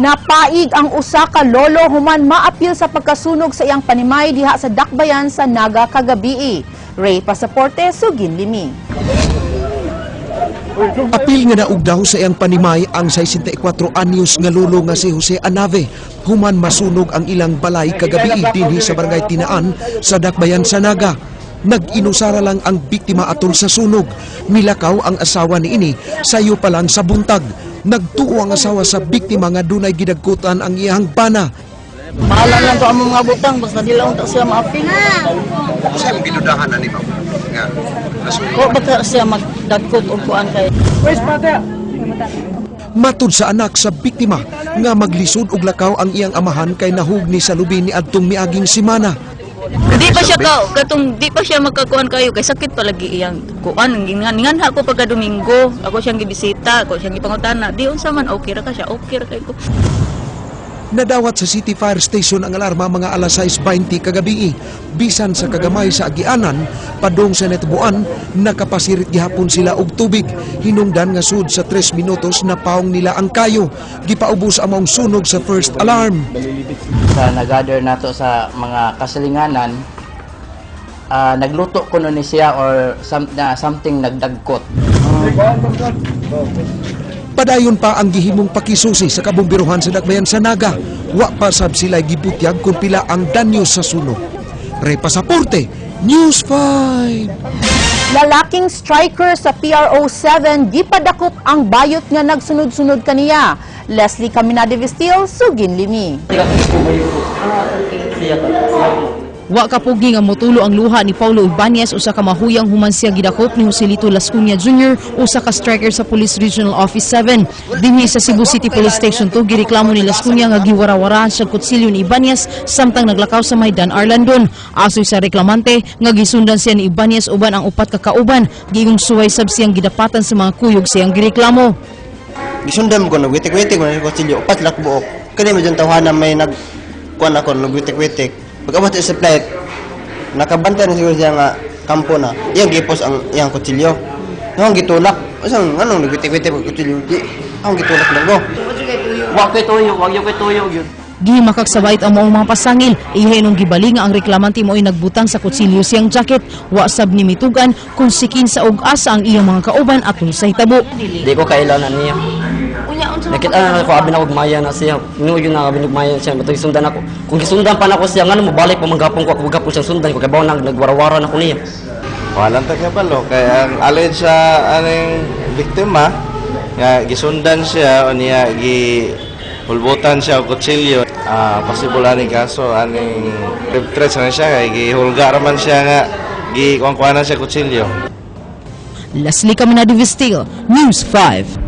Napaig ang usa ka lolo human maapil sa pagkasunog sa iyang panimay diha sa Dakbayan sa Naga kagabi. Ray Pasaporte, Sugin Limi. Apil nga naugdaw sa iyang panimay ang 64 anyos nga lolo nga si Jose Anave. Human masunog ang ilang balay kagabi dinhi sa barangay Tinaan sa Dakbayan sa Naga. Nag-inusara lang ang biktima atol sa sunog. Milakaw ang asawa ni ini sayo pa lang sa buntag. Nagtuo ang asawa sa biktima nga dunay gidagkutan ang iyang bana. Mahalan lang to ang mga butang basta di lang siya maapil. Kasi ang ginudahan na ni ma'am nga nasunog. O baka siya magdagkot o kuan kay. Matud sa anak sa biktima nga maglisod og lakaw ang iyang amahan kay nahugni sa lubi ni adtong miaging semana. Di pa siya di pa siya magkakuan kayo kay sakit palagi iyang kuan nganha ko pagka Domingo ako siyang gibisita ako siyang gipangutana di unsa man okay ra ka siya okay ra kay ko. Nadawat sa City Fire Station ang alarma mga alas 6:20 kagabi. Bisan sa kagamay sa agianan, padong sa Netbuan, nakapasirit gihapon sila og tubig. Hinungdan nga sud sa 3 minutos na paong nila ang kayo. Gipaubos among sunog sa first alarm. Sa nag-gather nato sa mga kasalinganan, nagluto ko ni siya or something nagdagkot. Padayon pa ang gihimong pakisusi sa kabumbiruhan sa Dakbayan sa Naga. Wa pa sab sila gibutyag kung pila ang danyo sa sunog. Ray Pasaporte, News 5. Lalaking striker sa PRO 7 gipadakop ang bayot nga nagsunod-sunod kaniya. Leslie Caminade Vistil, Sugin Limi. Wa kapugi nga motulo ang luha ni Paulo Ibanez usa ka mahuyang human siya gidakop ni Joselito Lascuña Jr. usa ka striker sa Police Regional Office 7. Dinhi sa Cebu City Police Station 2 gireklamo ni Lascuña nga giwara-wara sa kutsilyo ni Ibanez samtang naglakaw sa Maydan Arlandon. Asoy sa reklamante nga gisundan siya ni Ibanez uban ang upat ka kauban, giingong suway sab siyang gidapatan sa mga kuyog siyang gireklamo. Gisundan ko nagwitik-witik mo sa kutsilyo upat lakbuok. Kani mo dyan tawanan may nagkuan ako nagwitik-witik. Pagkabat sa flight, nakabantay na siguro siya nga kampo na. Iyang gipos ang iyang kutsilyo. Ang gitulak. Asang anong nagwitik-witik ang kutsilyo? Ang gitulak lang ko. Wag kay tuyo yun. Gimakaksabayt ang maong mga pasangil, ihenong gibali nga ang reklamante mo'y nagbutang sa kutsilyo siyang jacket. Wa sab ni mitugan kung sikin sa og asa ang iyang mga kauban atol sa hitabo. Di ko kailangan niya. Nakita na ako abi na ugmaya na siya. Nuyo na abi ugmaya siya. Matay sundan ako. Kung gisundan pa nako siya ngano mabalik pa manggapon ko ako gapon siyang sundan ko kay bawo nagwarawara na ko niya. Walang takabalo kay ang alin sa aning biktima nga gisundan siya o niya hulbutan siya og kutsilyo. Possible aning kaso aning rape threats na siya kay gihulga raman siya nga gikuan-kuanan siya kutsilyo. Leslie Caminade Vistil, News 5.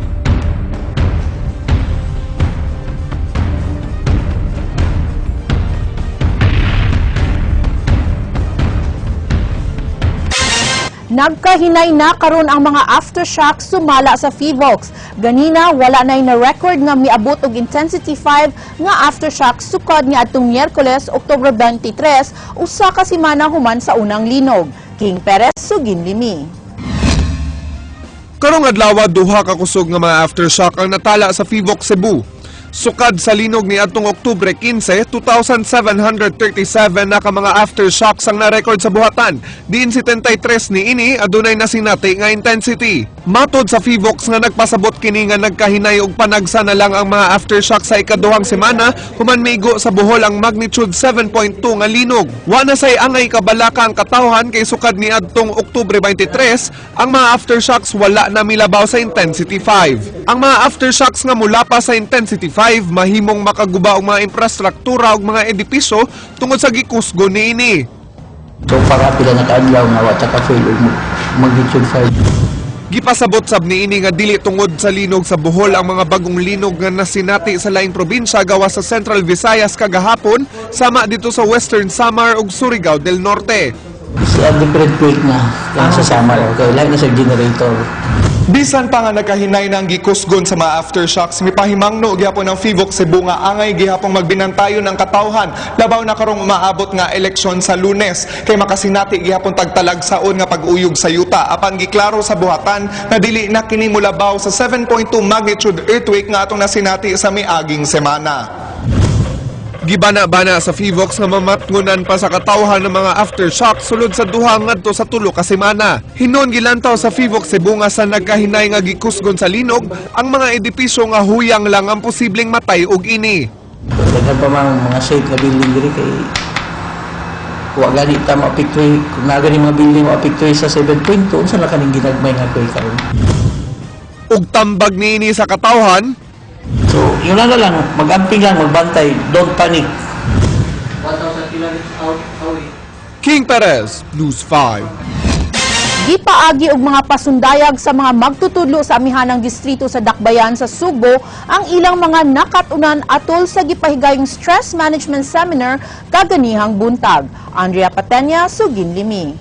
Nagkahinay na karon ang mga aftershocks sumala sa Fivox. Ganina wala nay na record nga miabot og intensity 5 nga aftershocks sukad niadtong Miyerkules, Oktubre 23, usa ka semana human sa unang linog. King Perez, Sugin Limi. Karong adlaw duha ka kusog nga mga aftershock ang natala sa Fivox, Cebu. Sukad sa linog ni adtong Oktubre 15, 2,737 na ka mga aftershocks ang na-record sa buhatan. Diin 73 ni ini adunay nasinati nga intensity. Matod sa Fivox nga nagpasabot kini nga nagkahinay og panagsa na lang ang mga aftershock sa ikaduhang semana human migo sa Bohol ang magnitude 7.2 nga linog. Wa na say angay kabalaka ang katawhan kay sukad ni adtong Oktubre 23, ang mga aftershocks wala na milabaw sa intensity 5. Ang mga aftershocks nga mula pa sa intensity 5 mahimong makaguba og mga infrastruktura og mga edipisyo tungod sa gikusgo niini. So para pila na kaadlaw nga wa ta ka fail og magnitude 5. Gipasabot sab niini nga dili tungod sa linog sa Bohol ang mga bagong linog nga nasinati sa laing probinsya gawas sa Central Visayas kagahapon sama dito sa Western Samar ug Surigao del Norte. Sa different peak na sa Samar okay lain na sa generator. Bisan pa nga nagkahinay ng gikusgon sa mga aftershocks, mipahimangno gyapon ng FIVOC Cebu nga angay gihapong magbinantayon ng katawhan labaw na karong umaabot nga eleksyon sa Lunes kay makasinati gihapon tagtalag saon nga pag-uyog sa yuta apan giklaro sa buhatan na dili na kini mulabaw sa 7.2 magnitude earthquake nga atong nasinati sa miaging semana. Gibana-bana sa FIVOX nga mamatngunan pa sa katawhan ng mga aftershock sulod sa duha ngadto sa 3 ka semana. Hinon gilantaw sa FIVOX Cebu nga sa nagkahinay nga gikusgon sa linog ang mga edipisyo nga huyang lang ang posibleng matay og ini. Daghan pa mga shade na building diri kay wa gani ta mapicture kung nagani mga building mapicture sa 7.2 unsa na kaning ginagmay nga koy karon. Ug tambag niini sa katawhan. So, yun na lang, mag-amping lang, magbantay, don't panic. 1,000 kilometers out away. King Perez, News 5. Gipaagi og mga pasundayag sa mga magtutudlo sa amihanang distrito sa Dakbayan sa Subo ang ilang mga nakatunan atol sa gipahigayong stress management seminar kaganihang buntag. Andrea Patenya, Sugin Limi.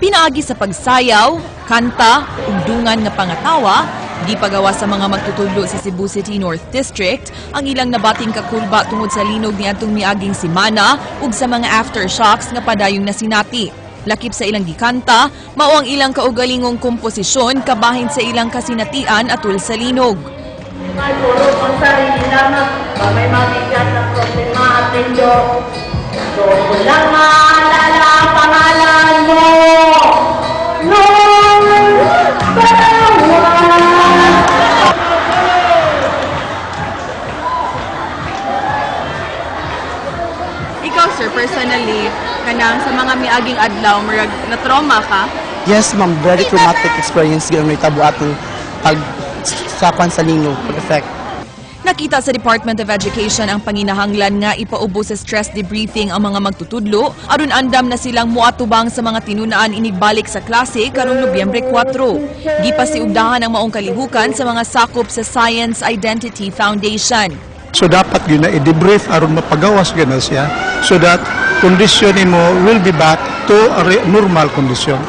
Pinaagi sa pagsayaw, kanta, ugdungan nga pangatawa, di pagawa sa mga magtutudlo sa Cebu City North District ang ilang nabating kakulba tungod sa linog ni atong miaging semana ug sa mga aftershocks nga padayong nasinati. Lakip sa ilang gikanta, mao ang ilang kaugalingong komposisyon kabahin sa ilang kasinatian atul sa linog. May puro kong sarili lamang, may mabigat na problema atin do. So, walang maalala pangalan mo. Lord, Ikaw, sir, personally, kanang sa mga miaging adlaw, marag na-trauma ka? Yes, ma'am, very traumatic experience yung may tabo atong pagsakuan sa linog, pag-effect. Nakita sa Department of Education ang panginahanglan nga ipaubo sa stress debriefing ang mga magtutudlo aron andam na silang muatubang sa mga tinunaan inigbalik sa klase karong Nobyembre 4. Gipasiugdahan ang maong kalihukan sa mga sakop sa Science Identity Foundation. So dapat yun na i-debrief aron mapagawas gana siya so that condition mo will be back to a normal condition.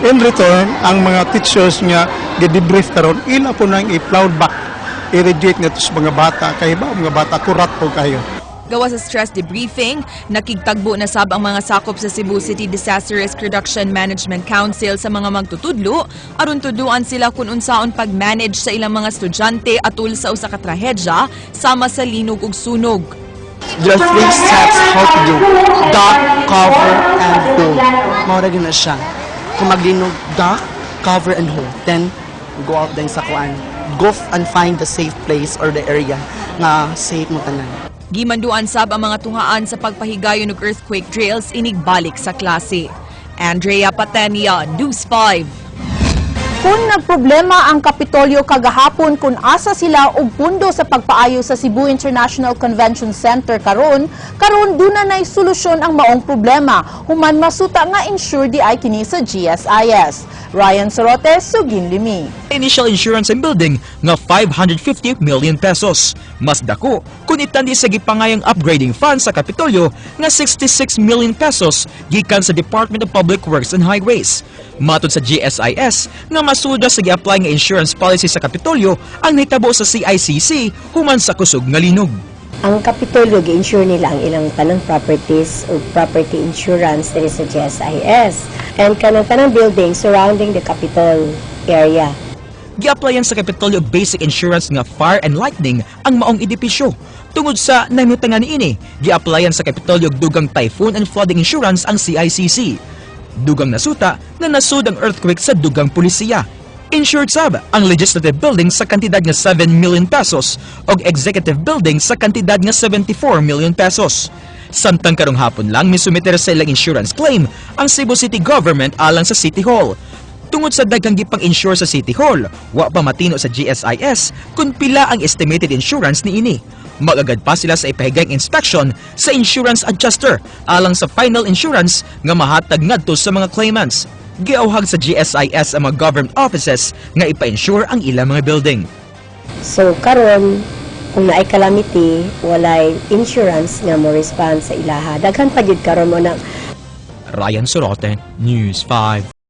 In return, ang mga teachers nga gi-debrief karon ila po nang i-plowed back i-radiate nito sa mga bata kay ba mga bata kurat po kayo. Gawa sa stress debriefing, nakigtagbo na sab ang mga sakop sa Cebu City Disaster Risk Reduction Management Council sa mga magtutudlo aron tuduan sila kung unsaon pag-manage sa ilang mga estudyante atul sa usa ka trahedya sama sa linog ug sunog. There are 3 steps how to do. Duck, cover, and hold. Maura na siya. Kung maglinog, duck, cover, and hold. Then, go out din sa kuan. Go and find the safe place or the area na safe mo tanan. Gimanduan sab ang mga tungaan sa pagpahigayon og earthquake drills inigbalik sa klase. Andrea Patenia, News 5. Kung nagproblema ang Kapitolyo kagahapon kung asa sila og pundo sa pagpaayo sa Cebu International Convention Center karon duna nay solusyon ang maong problema human masuta nga insured di ay kini sa GSIS. Ryan Sorote, Sugin Limi. Initial insurance and building nga 550 million pesos. Mas dako kung itandi sa gipangayang upgrading fund sa Kapitolyo nga 66 million pesos gikan sa Department of Public Works and Highways. Matod sa GSIS nga masuda sa gi-apply nga insurance policy sa Kapitolyo ang nahitabo sa CICC human sa kusog nga linog. Ang Kapitolyo gi-insure nila ang ilang tanang properties o property insurance diri sa GSIS and kanang building surrounding the Capitol area. Gi-applyan sa Kapitolyo basic insurance nga fire and lightning ang maong edipisyo. Tungod sa nahimutangan niini, gi-applyan sa Kapitolyo dugang typhoon and flooding insurance ang CICC. Dugang nasuta na nasud ang earthquake sa dugang pulisiya. Insured sab ang legislative building sa kantidad nga 7 million pesos o executive building sa kantidad nga 74 million pesos. Samtang karong hapon lang misumiter sa ilang insurance claim ang Cebu City Government alang sa City Hall. Tungod sa daghang gipang-insure sa City Hall, wa pa matino sa GSIS kung pila ang estimated insurance niini. Magagad pa sila sa ipahigayng inspection sa insurance adjuster alang sa final insurance nga mahatag ngadto sa mga claimants. Giauhag sa GSIS ang mga government offices nga ipa-insure ang ilang mga building. So karon kung naay calamity, walay insurance nga mo respond sa ilaha. Daghan pa gyud karon mo na Ryan Sorote, News 5.